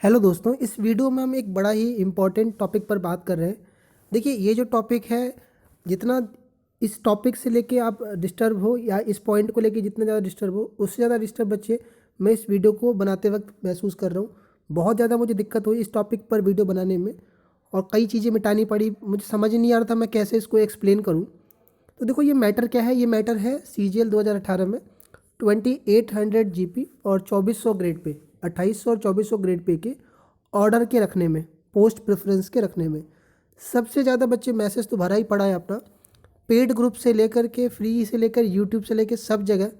Hello दोस्तों, इस video में हम एक बड़ा ही इम्पोर्टेंट टॉपिक पर बात कर रहे हैं। देखिए, ये जो टॉपिक है, जितना इस टॉपिक से लेके आप डिस्टर्ब हो या इस पॉइंट को लेके जितना ज़्यादा डिस्टर्ब हो, उससे ज़्यादा डिस्टर्ब बच्चे मैं इस वीडियो को बनाते वक्त महसूस कर रहा हूँ। बहुत ज़्यादा मुझे दिक्कत हुई इस टॉपिक पर वीडियो बनाने में और कई चीज़ें मिटानी पड़ी। मुझे समझ ही नहीं आ रहा था मैं कैसे इसको एक्सप्लेन करूँ। तो देखो, ये मैटर क्या है। ये मैटर है CGL 2018 में 2800 GB और 2400 ग्रेड पे, 2800 और 2400 ग्रेड पे के ऑर्डर के रखने में, पोस्ट प्रेफरेंस के रखने में सबसे ज़्यादा बच्चे मैसेज तो भरा ही पड़ा है अपना। पेड ग्रुप से लेकर के फ्री से लेकर यूट्यूब से लेकर सब जगह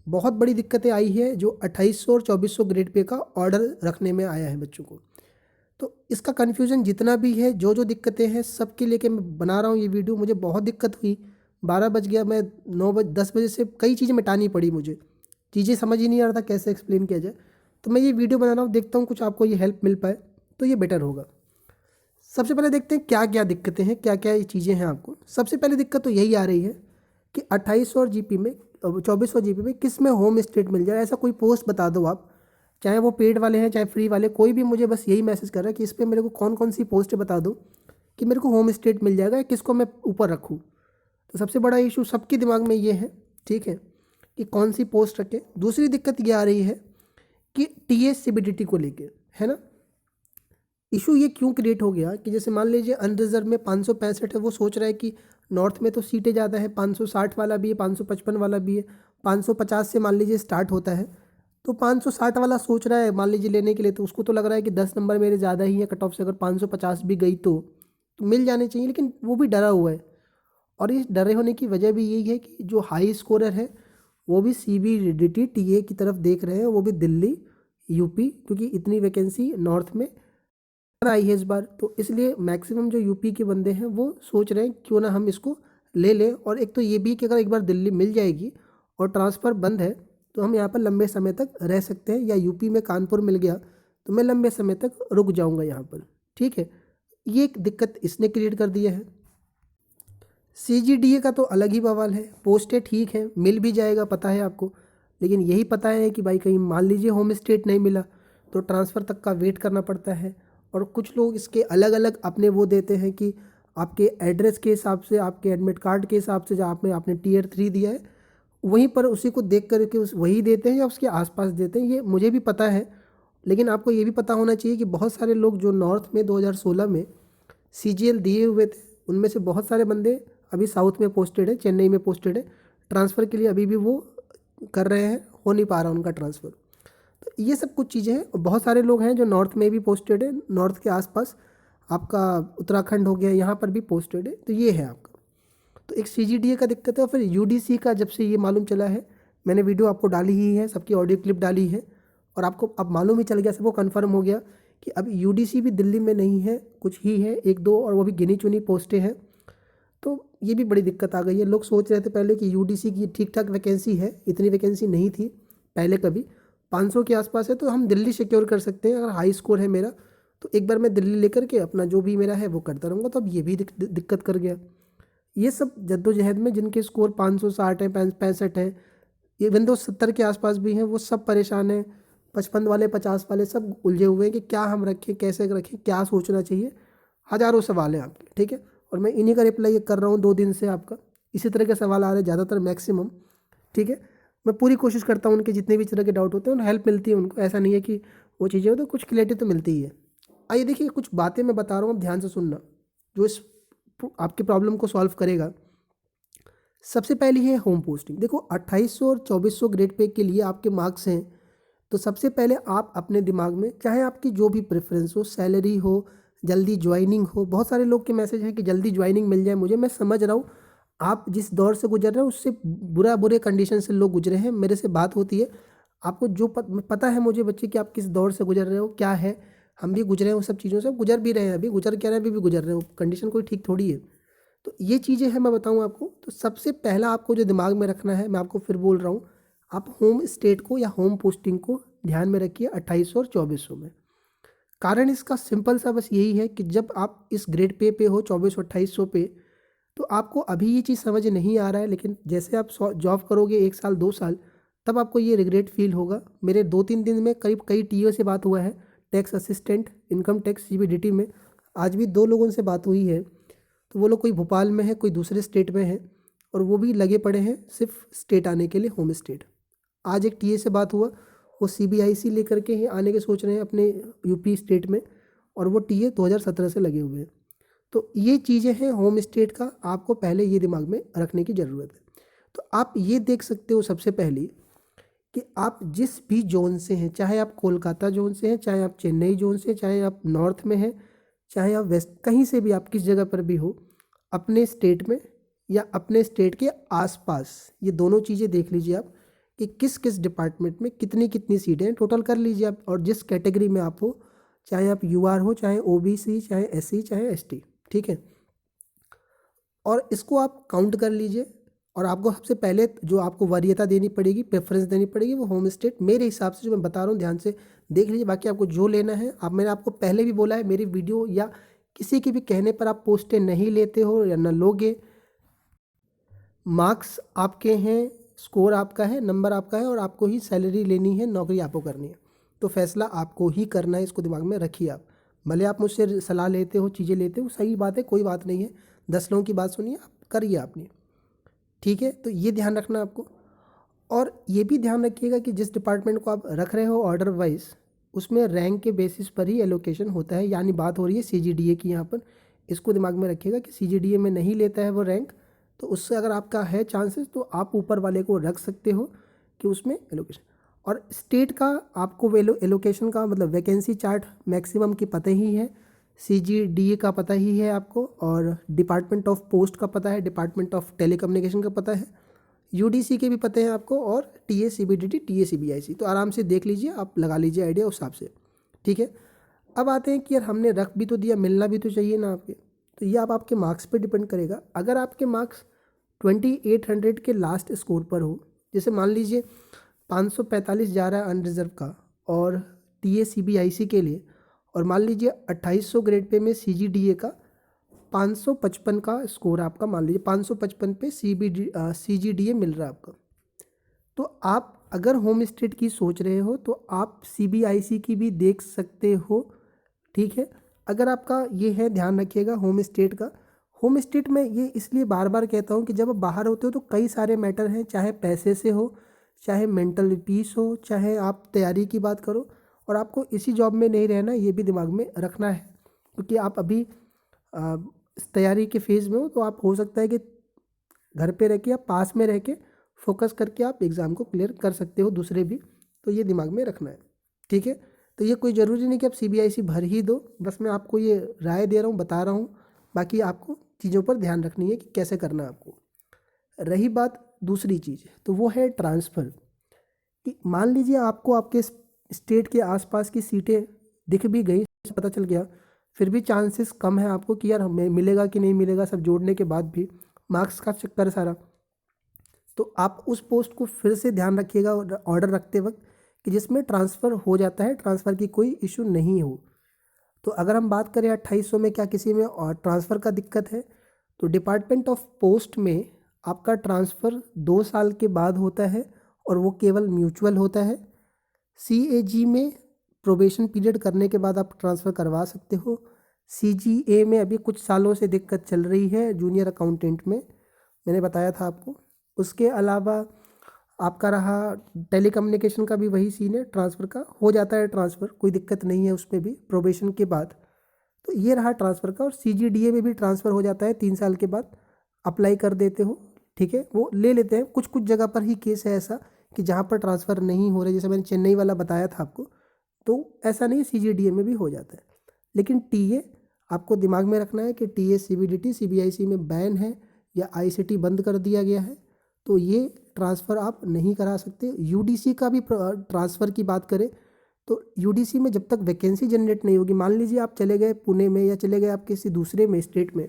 बहुत बड़ी दिक्कतें आई है जो 2800 और 2400 ग्रेड पे का ऑर्डर रखने में आया है बच्चों को। तो इसका कन्फ्यूज़न जितना भी है, जो जो दिक्कतें हैं, सबके लेके मैं बना रहा हूँ ये वीडियो। मुझे बहुत दिक्कत हुई, 12 बज गया, मैं 9 बज 10 बजे से कई चीज़ें मिटानी पड़ी मुझे। चीज़ें समझ ही नहीं आ रहा था कैसे एक्सप्लेन किया जाए। तो मैं ये वीडियो बना रहा हूँ, देखता हूँ कुछ आपको ये हेल्प मिल पाए तो ये बेटर होगा। सबसे पहले देखते हैं क्या क्या दिक्कतें हैं, क्या क्या ये चीज़ें हैं आपको। सबसे पहले दिक्कत तो यही आ रही है कि 2800 GB में, 2400 GB में किस में होम स्टेट मिल जाए, ऐसा कोई पोस्ट बता दो आप। चाहे वो पेड वाले हैं चाहे फ्री वाले, कोई भी मुझे बस यही मैसेज कर रहा है कि इस पर मेरे को कौन कौन सी पोस्ट बता दो कि मेरे को होम स्टेट मिल जाएगा या किसको मैं ऊपर रखूँ। तो सबसे बड़ा इशू सबके दिमाग में ये है, ठीक है, कि कौन सी पोस्ट रखें। दूसरी दिक्कत ये आ रही है कि TS-CBDT को लेके, है ना। इशू ये क्यों क्रिएट हो गया कि जैसे मान लीजिए अनरिजर्व में 565 है, वो सोच रहा है कि नॉर्थ में तो सीटें ज़्यादा है, 560 वाला भी है, 555 वाला भी है, 550 से मान लीजिए स्टार्ट होता है। तो 560 वाला सोच रहा है मान लीजिए लेने के लिए, तो उसको तो लग रहा है कि 10 नंबर मेरे ज़्यादा ही है कट ऑफ से, अगर 550 भी गई तो मिल जाने चाहिए, लेकिन वो भी डरा हुआ है। और इस डरे होने की वजह भी यही है कि जो हाई स्कोरर है वो भी CBDT TA की तरफ देख रहे हैं, वो भी दिल्ली यूपी, क्योंकि इतनी वैकेंसी नॉर्थ में आई है इस बार। तो इसलिए मैक्सिमम जो यूपी के बंदे हैं वो सोच रहे हैं क्यों ना हम इसको ले लें। और एक तो ये भी कि अगर एक बार दिल्ली मिल जाएगी और ट्रांसफ़र बंद है तो हम यहाँ पर लंबे समय तक रह सकते हैं, या यूपी में कानपुर मिल गया तो मैं लंबे समय तक रुक जाऊँगा यहाँ पर, ठीक है। ये एक दिक्कत इसने क्रिएट कर दिया है। CGDA का तो अलग ही बवाल है। पोस्टें ठीक है, मिल भी जाएगा, पता है आपको, लेकिन यही पता है कि भाई कहीं मान लीजिए होम स्टेट नहीं मिला तो ट्रांसफ़र तक का वेट करना पड़ता है। और कुछ लोग इसके अलग अलग अपने वो देते हैं कि आपके एड्रेस के हिसाब से, आपके एडमिट कार्ड के हिसाब से, जहाँ आपने आपने Tier 3 दिया है वहीं पर उसी को देख करके उस वही देते हैं या उसके आसपास देते हैं, ये मुझे भी पता है। लेकिन आपको ये भी पता होना चाहिए कि बहुत सारे लोग जो नॉर्थ में 2016 में CGL दिए हुए थे, उनमें से बहुत सारे बंदे अभी साउथ में पोस्टेड है, चेन्नई में पोस्टेड है। ट्रांसफ़र के लिए अभी भी वो कर रहे हैं, हो नहीं पा रहा उनका ट्रांसफ़र। तो ये सब कुछ चीज़ें हैं। और बहुत सारे लोग हैं जो नॉर्थ में भी पोस्टेड है, नॉर्थ के आसपास आपका उत्तराखंड हो गया, यहाँ पर भी पोस्टेड है। तो ये है आपका। तो एक CGDA का दिक्कत है। और फिर UDC का जब से ये मालूम चला है, मैंने वीडियो आपको डाली ही है, सबकी ऑडियो क्लिप डाली है, और आपको अब मालूम ही चल गया, सबको कन्फर्म हो गया कि अब UDC भी दिल्ली में नहीं है, कुछ ही है, एक दो, और वो भी गिनी चुनी पोस्टें हैं। तो ये भी बड़ी दिक्कत आ गई है। लोग सोच रहे थे पहले कि UDC की ठीक ठाक वैकेंसी है, इतनी वैकेंसी नहीं थी पहले कभी, 500 के आसपास है, तो हम दिल्ली सिक्योर कर सकते हैं। अगर हाई स्कोर है मेरा तो एक बार मैं दिल्ली लेकर के अपना जो भी मेरा है वो करता रहूँगा। तो अब ये भी दिक्कत कर गया। ये सब जद्दोजहद में जिनके स्कोर 560 है, 65 है, इवन दो 70 के आसपास भी हैं, वो सब परेशान हैं। 55 वाले, 50 वाले सब उलझे हुए हैं कि क्या हम रखें, कैसे रखें, क्या सोचना चाहिए। हज़ारों सवाल हैं आपके, ठीक है। और मैं इन्हीं का रिप्लाई कर रहा हूँ 2 दिन से। आपका इसी तरह के सवाल आ रहे हैं ज़्यादातर, मैक्सिमम, ठीक है। मैं पूरी कोशिश करता हूँ उनके जितने भी तरह के डाउट होते हैं उन्हें हेल्प मिलती है उनको, ऐसा नहीं है कि वो चीज़ें हो तो कुछ क्लैरिटी तो मिलती ही है। आइए देखिए, कुछ बातें मैं बता रहा हूँ, आप ध्यान से सुनना, जो इस आपकी प्रॉब्लम को सॉल्व करेगा। सबसे पहली है होम पोस्टिंग। देखो, 2800 और 2400 ग्रेड पे के लिए आपके मार्क्स हैं, तो सबसे पहले आप अपने दिमाग में, चाहे आपकी जो भी प्रेफरेंस हो, सैलरी हो, जल्दी ज्वाइनिंग हो, बहुत सारे लोग के मैसेज हैं कि जल्दी ज्वाइनिंग मिल जाए मुझे। मैं समझ रहा हूँ आप जिस दौर से गुजर रहे हो उससे बुरे कंडीशन से लोग गुजरे हैं, मेरे से बात होती है, आपको जो पता है मुझे बच्चे कि आप किस दौर से गुजर रहे हो, क्या है। हम भी गुजरे हैं उन सब चीज़ों से, गुजर भी रहे हैं, अभी गुजर क्या रहे हैं, अभी भी गुजर रहे हो, कंडीशन कोई ठीक थोड़ी है। तो ये चीज़ें हैं, मैं बताऊँ आपको। तो सबसे पहला आपको जो दिमाग में रखना है, मैं आपको फिर बोल रहा हूँ, आप होम स्टेट को या होम पोस्टिंग को ध्यान में रखिए 2800 और 2400 में। कारण इसका सिंपल सा बस यही है कि जब आप इस ग्रेड पे हो 2400-2800 पे, तो आपको अभी ये चीज़ समझ नहीं आ रहा है, लेकिन जैसे आप जॉब करोगे 1 साल 2 साल, तब आपको ये रिग्रेट फील होगा। मेरे 2-3 दिन में करीब कई TO से बात हुआ है। Tax assistant income tax CBDT में आज भी 2 लोगों से बात हुई है, तो वो लोग कोई भोपाल में है, कोई दूसरे स्टेट में है, और वो भी लगे पड़े हैं सिर्फ स्टेट आने के लिए, होम स्टेट। आज एक टीए से बात हुआ, वो सीबीआईसी लेकर के ही आने के सोच रहे हैं अपने यूपी स्टेट में, और वो टीए 2017 से लगे हुए हैं। तो ये चीज़ें हैं होम स्टेट का, आपको पहले ये दिमाग में रखने की ज़रूरत है। तो आप ये देख सकते हो सबसे पहले कि आप जिस भी जोन से हैं, चाहे आप कोलकाता जोन से हैं, चाहे आप चेन्नई जोन से, चाहे आप नॉर्थ में हैं, चाहे आप वेस्ट, कहीं से भी आप किस जगह पर भी हो, अपने स्टेट में या अपने स्टेट के आसपास ये दोनों चीज़ें देख लीजिए आप कि किस किस डिपार्टमेंट में कितनी कितनी सीटें हैं, टोटल कर लीजिए आप, और जिस कैटेगरी में आप हो, चाहे आप यूआर हो, चाहे ओबीसी, चाहे एससी, चाहे एसटी, ठीक है। और इसको आप काउंट कर लीजिए, और आपको सबसे पहले जो आपको वरीयता देनी पड़ेगी, प्रेफरेंस देनी पड़ेगी, वो होम स्टेट मेरे हिसाब से जो मैं बता रहा हूँ ध्यान से देख लीजिए। बाकी आपको जो लेना है, आप, मैंने आपको पहले भी बोला है, मेरी वीडियो या किसी के भी कहने पर आप पोस्टें नहीं लेते हो या न लोगे। मार्क्स आपके हैं, स्कोर आपका है, नंबर आपका है, और आपको ही सैलरी लेनी है, नौकरी आपको करनी है, तो फैसला आपको ही करना है, इसको दिमाग में रखिए आप। भले आप मुझसे सलाह लेते हो, चीज़ें लेते हो, सही बात है, कोई बात नहीं है, 10 लोगों की बात सुनिए, आप करिए आपने, ठीक है। तो ये ध्यान रखना आपको, और ये भी ध्यान रखिएगा कि जिस डिपार्टमेंट को आप रख रहे हो ऑर्डर वाइज, उसमें रैंक के बेसिस पर ही एलोकेशन होता है, यानी बात हो रही है सीजीडीए की यहाँ पर। इसको दिमाग में रखिएगा कि सीजीडीए में नहीं लेता है वो रैंक, तो उससे अगर आपका है चांसेस, तो आप ऊपर वाले को रख सकते हो कि उसमें एलोकेशन। और स्टेट का आपको एलोकेशन का मतलब वैकेंसी चार्ट मैक्सिमम की पता ही है, सीजीडीए का पता ही है आपको, और डिपार्टमेंट ऑफ पोस्ट का पता है, डिपार्टमेंट ऑफ टेलीकम्युनिकेशन का पता है, यूडीसी के भी पता है आपको, और टीए सीबीडीटी, टीए सीबीआईसी, तो आराम से देख लीजिए आप, लगा लीजिए आइडिया उस हिसाब से, ठीक है। अब आते हैं कि यार हमने रख भी तो दिया, मिलना भी तो चाहिए ना आपके, तो ये अब आपके मार्क्स पे डिपेंड करेगा। अगर आपके मार्क्स 2800 के लास्ट स्कोर पर हो, जैसे मान लीजिए 545 जा रहा है अनरिजर्व का और टीए सीबीआईसी के लिए, और मान लीजिए 2800 ग्रेड पे में सीजीडीए का 555 का स्कोर आपका, मान लीजिए 555 पे सीजीडीए मिल रहा है आपका, तो आप अगर होम स्टेट की सोच रहे हो तो आप सीबीआईसी की भी देख सकते हो, ठीक है। अगर आपका ये है, ध्यान रखिएगा होम स्टेट का। होम स्टेट में ये इसलिए बार बार कहता हूँ कि जब आप बाहर होते हो तो कई सारे मैटर हैं, चाहे पैसे से हो, चाहे मेंटल पीस हो, चाहे आप तैयारी की बात करो, और आपको इसी जॉब में नहीं रहना, ये भी दिमाग में रखना है, क्योंकि आप अभी तैयारी के फेज़ में हो, तो आप हो सकता है कि घर पे रह के या पास में रह के फोकस करके आप एग्ज़ाम को क्लियर कर सकते हो, दूसरे भी, तो ये दिमाग में रखना है, ठीक है। तो ये कोई ज़रूरी नहीं कि आप सीबीआईसी भर ही दो, बस मैं आपको ये राय दे रहा हूँ, बता रहा हूँ, बाकी आपको चीज़ों पर ध्यान रखनी है कि कैसे करना है आपको। रही बात दूसरी चीज़, तो वो है ट्रांसफ़र, कि मान लीजिए आपको आपके स्टेट के आसपास की सीटें दिख भी गई, पता चल गया, फिर भी चांसेस कम है आपको कि यार हमें मिलेगा कि नहीं मिलेगा, सब जोड़ने के बाद भी मार्क्स का चक्कर सारा, तो आप उस पोस्ट को फिर से ध्यान रखिएगा ऑर्डर रखते वक्त कि जिसमें ट्रांसफ़र हो जाता है, ट्रांसफ़र की कोई इशू नहीं हो। तो अगर हम बात करें 2800 में क्या किसी में और ट्रांसफ़र का दिक्कत है, तो डिपार्टमेंट ऑफ पोस्ट में आपका ट्रांसफ़र 2 साल के बाद होता है, और वो केवल म्यूचुअल होता है। सीएजी में प्रोबेशन पीरियड करने के बाद आप ट्रांसफ़र करवा सकते हो। सीजीए में अभी कुछ सालों से दिक्कत चल रही है, जूनियर अकाउंटेंट में, मैंने बताया था आपको। उसके अलावा आपका रहा टेलीकम्युनिकेशन का भी वही सीन है, ट्रांसफ़र का हो जाता है ट्रांसफ़र, कोई दिक्कत नहीं है उसमें भी प्रोबेशन के बाद। तो ये रहा ट्रांसफ़र का, और सीजीडीए में भी ट्रांसफ़र हो जाता है 3 साल के बाद, अप्लाई कर देते हो, ठीक है, वो ले लेते हैं। कुछ कुछ जगह पर ही केस है ऐसा कि जहाँ पर ट्रांसफ़र नहीं हो रहे, जैसे मैंने चेन्नई वाला बताया था आपको, तो ऐसा नहीं, सीजीडीए में भी हो जाता है। लेकिन टीए आपको दिमाग में रखना है कि टीए सीबीडीटी सीबीआईसी में बैन है या आईसीटी बंद कर दिया गया है, तो ये ट्रांसफ़र आप नहीं करा सकते। यूडीसी का भी ट्रांसफ़र की बात करें तो यूडीसी में जब तक वैकेंसी जनरेट नहीं होगी, मान लीजिए आप चले गए पुणे में या चले गए आप किसी दूसरे में स्टेट में,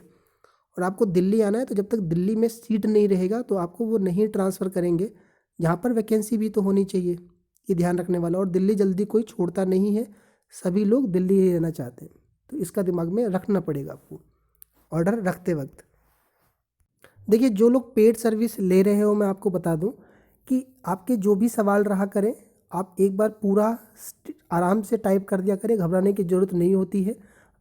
और आपको दिल्ली आना है, तो जब तक दिल्ली में सीट नहीं रहेगा तो आपको वो नहीं ट्रांसफ़र करेंगे, जहाँ पर वैकेंसी भी तो होनी चाहिए, ये ध्यान रखने वाला। और दिल्ली जल्दी कोई छोड़ता नहीं है, सभी लोग दिल्ली ही रहना चाहते हैं, तो इसका दिमाग में रखना पड़ेगा आपको ऑर्डर रखते वक्त। देखिए, जो लोग पेड सर्विस ले रहे हो, मैं आपको बता दूं कि आपके जो भी सवाल रहा करें, आप एक बार पूरा आराम से टाइप कर दिया करें, घबराने की ज़रूरत नहीं होती है,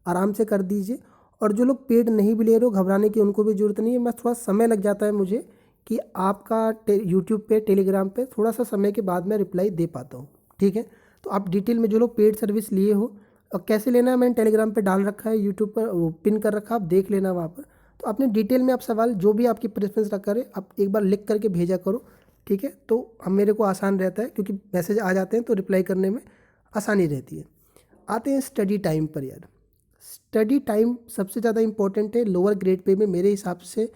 आराम से कर दीजिए। और जो लोग पेड नहीं भी ले रहे हो, घबराने की उनको भी ज़रूरत नहीं है। मैं थोड़ा समय लग जाता है मुझे कि आपका यूट्यूब पे, टेलीग्राम पे थोड़ा सा समय के बाद मैं रिप्लाई दे पाता हूँ, ठीक है। तो आप डिटेल में जो लोग पेड सर्विस लिए हो और कैसे लेना है मैंने टेलीग्राम पे डाल रखा है, यूट्यूब पर वो पिन कर रखा है, आप देख लेना वहाँ पर। तो अपने डिटेल में आप सवाल जो भी आपकी प्रेफरेंस रखा है आप एक बार लिख करके भेजा करो, ठीक है। तो हम मेरे को आसान रहता है क्योंकि मैसेज आ जाते हैं तो रिप्लाई करने में आसानी रहती है। आते हैं स्टडी टाइम पर। यार स्टडी टाइम सबसे ज़्यादा इंपॉर्टेंट है लोअर ग्रेड पे में मेरे हिसाब से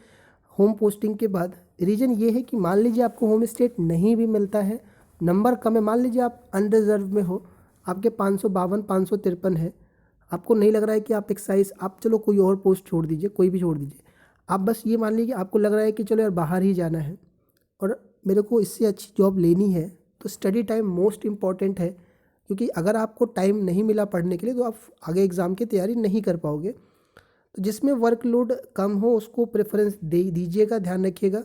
होम पोस्टिंग के बाद। रीज़न ये है कि मान लीजिए आपको होम स्टेट नहीं भी मिलता है, नंबर कम है, मान लीजिए आप अनरिजर्व में हो, आपके 552 553 है, आपको नहीं लग रहा है कि आप एक्साइज, आप चलो कोई और पोस्ट छोड़ दीजिए, कोई भी छोड़ दीजिए, आप बस ये मान लीजिए आपको लग रहा है कि चलो यार बाहर ही जाना है और मेरे को इससे अच्छी जॉब लेनी है, तो स्टडी टाइम मोस्ट इम्पॉर्टेंट है। क्योंकि अगर आपको टाइम नहीं मिला पढ़ने के लिए तो आप आगे एग्ज़ाम की तैयारी नहीं कर पाओगे। तो जिसमें वर्कलोड कम हो उसको प्रेफरेंस दे दीजिएगा, ध्यान रखिएगा।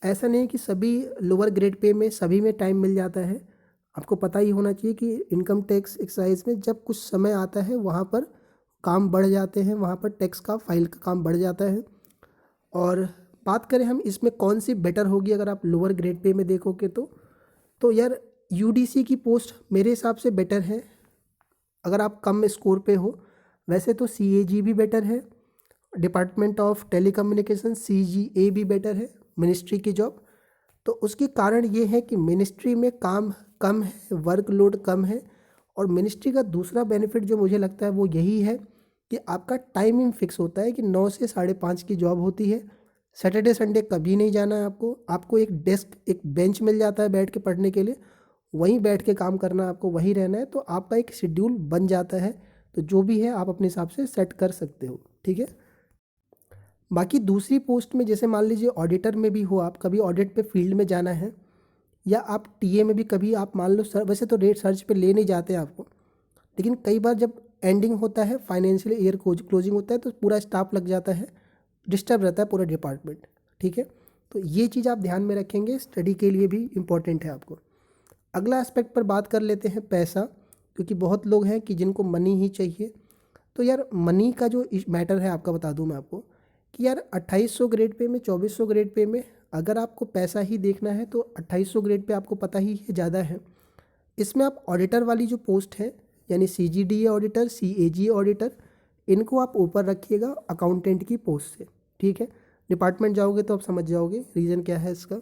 ऐसा नहीं है कि सभी लोअर ग्रेड पे में सभी में टाइम मिल जाता है। आपको पता ही होना चाहिए कि इनकम टैक्स एक्साइज में जब कुछ समय आता है वहाँ पर काम बढ़ जाते हैं, वहाँ पर टैक्स का फाइल का काम बढ़ जाता है। और बात करें हम इसमें कौन सी बेटर होगी अगर आप लोअर ग्रेड पे में देखोगे तो यार यूडीसी की पोस्ट मेरे हिसाब से बेटर है अगर आप कम स्कोर पे हो। वैसे तो सीएजी भी बेटर है, डिपार्टमेंट ऑफ टेलीकम्युनिकेशन सीजीए भी बेटर है, मिनिस्ट्री की जॉब। तो उसके कारण ये है कि मिनिस्ट्री में काम कम है, वर्कलोड कम है। और मिनिस्ट्री का दूसरा बेनिफिट जो मुझे लगता है वो यही है कि आपका टाइमिंग फिक्स होता है कि 9 से 5:30 की जॉब होती है। सैटरडे संडे कभी नहीं जाना है आपको एक डेस्क, एक बेंच मिल जाता है बैठ के पढ़ने के लिए, वहीं बैठ के काम करना है आपको, वहीं रहना है। तो आपका एक शेड्यूल बन जाता है, तो जो भी है आप अपने हिसाब से सेट कर सकते हो, ठीक है। बाकी दूसरी पोस्ट में जैसे मान लीजिए ऑडिटर में भी हो, आप कभी ऑडिट पे फील्ड में जाना है, या आप टीए में भी कभी आप मान लो सर, वैसे तो रेट सर्च पे ले नहीं जाते आपको, लेकिन कई बार जब एंडिंग होता है, फाइनेंशियल ईयर क्लोजिंग होता है, तो पूरा स्टाफ लग जाता है, डिस्टर्ब रहता है पूरा डिपार्टमेंट, ठीक है। तो ये चीज़ आप ध्यान में रखेंगे, स्टडी के लिए भी इम्पोर्टेंट है आपको। अगला एस्पेक्ट पर बात कर लेते हैं पैसा, क्योंकि बहुत लोग हैं कि जिनको मनी ही चाहिए। तो यार मनी का जो मैटर है आपका बता दूं मैं आपको कि यार 2800 ग्रेड पे में, 2400 ग्रेड पे में अगर आपको पैसा ही देखना है तो 2800 ग्रेड पे आपको पता ही है ज़्यादा है। इसमें आप ऑडिटर वाली जो पोस्ट है यानी सीजीडीए ऑडिटर, सीएजी ऑडिटर, इनको आप ऊपर रखिएगा अकाउंटेंट की पोस्ट से, ठीक है। डिपार्टमेंट जाओगे तो आप समझ जाओगे रीज़न क्या है इसका।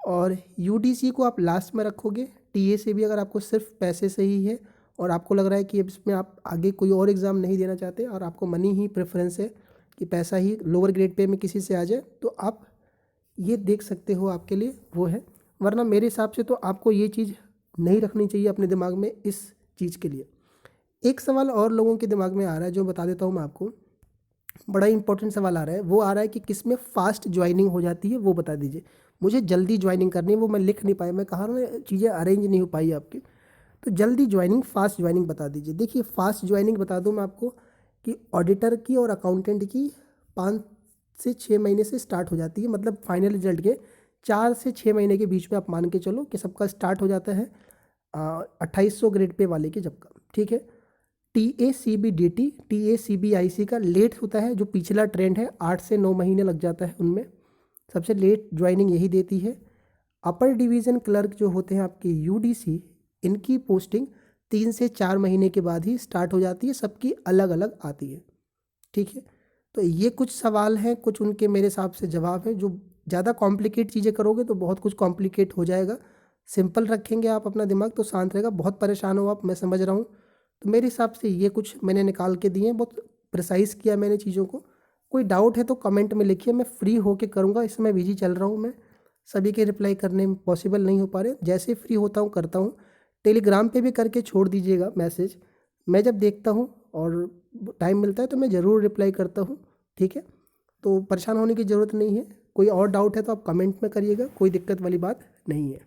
और यूडीसी को आप लास्ट में रखोगे। टीए से भी अगर आपको सिर्फ पैसे से ही है और आपको लग रहा है कि अब इसमें आप आगे कोई और एग्ज़ाम नहीं देना चाहते और आपको मनी ही प्रेफरेंस है कि पैसा ही लोअर ग्रेड पे में किसी से आ जाए, तो आप ये देख सकते हो, आपके लिए वो है। वरना मेरे हिसाब से तो आपको ये चीज़ नहीं रखनी चाहिए अपने दिमाग में इस चीज़ के लिए। एक सवाल और लोगों के दिमाग में आ रहा है जो बता देता हूँ मैं आपको, बड़ा इंपॉर्टेंट सवाल आ रहा है। वो आ रहा है कि किस में फास्ट ज्वाइनिंग हो जाती है, वो बता दीजिए। मुझे जल्दी ज्वाइनिंग करनी है, वो मैं लिख नहीं पाया, मैं कहा ना चीज़ें अरेंज नहीं हो पाई आपकी। तो जल्दी ज्वाइनिंग, फास्ट ज्वाइनिंग बता दीजिए। देखिए फास्ट ज्वाइनिंग बता दूं मैं आपको कि ऑडिटर की और अकाउंटेंट की 5 से 6 महीने से स्टार्ट हो जाती है, मतलब फाइनल रिजल्ट के 4 से 6 महीने के बीच में आप मान के चलो कि सबका स्टार्ट हो जाता है 2800 ग्रेड पे वाले के जब का, ठीक है। TACBDT, TACBIC का लेट होता है, जो पिछला ट्रेंड है 8 से 9 महीने लग जाता है उनमें, सबसे लेट ज्वाइनिंग यही देती है। अपर डिवीज़न क्लर्क जो होते हैं आपके यूडीसी, इनकी पोस्टिंग 3 से 4 महीने के बाद ही स्टार्ट हो जाती है, सबकी अलग अलग आती है, ठीक है। तो ये कुछ सवाल हैं, कुछ उनके मेरे हिसाब से जवाब हैं। जो ज़्यादा कॉम्प्लिकेट चीज़ें करोगे तो बहुत कुछ कॉम्प्लिकेट हो जाएगा। सिंपल रखेंगे आप अपना दिमाग तो शांत रहेगा। बहुत परेशान हो आप, मैं समझ रहा हूँ। तो मेरे हिसाब से ये कुछ मैंने निकाल के दिए हैं, बहुत प्रिसाइज़ किया मैंने चीज़ों को। कोई डाउट है तो कमेंट में लिखिए, मैं फ्री होके करूँगा। इस समय बिजी चल रहा हूँ मैं, सभी के रिप्लाई करने में पॉसिबल नहीं हो पा रहे। जैसे फ्री होता हूँ करता हूँ। टेलीग्राम पे भी करके छोड़ दीजिएगा मैसेज, मैं जब देखता हूँ और टाइम मिलता है तो मैं ज़रूर रिप्लाई करता हूँ, ठीक है। तो परेशान होने की ज़रूरत नहीं है। कोई और डाउट है तो आप कमेंट में करिएगा, कोई दिक्कत वाली बात नहीं है।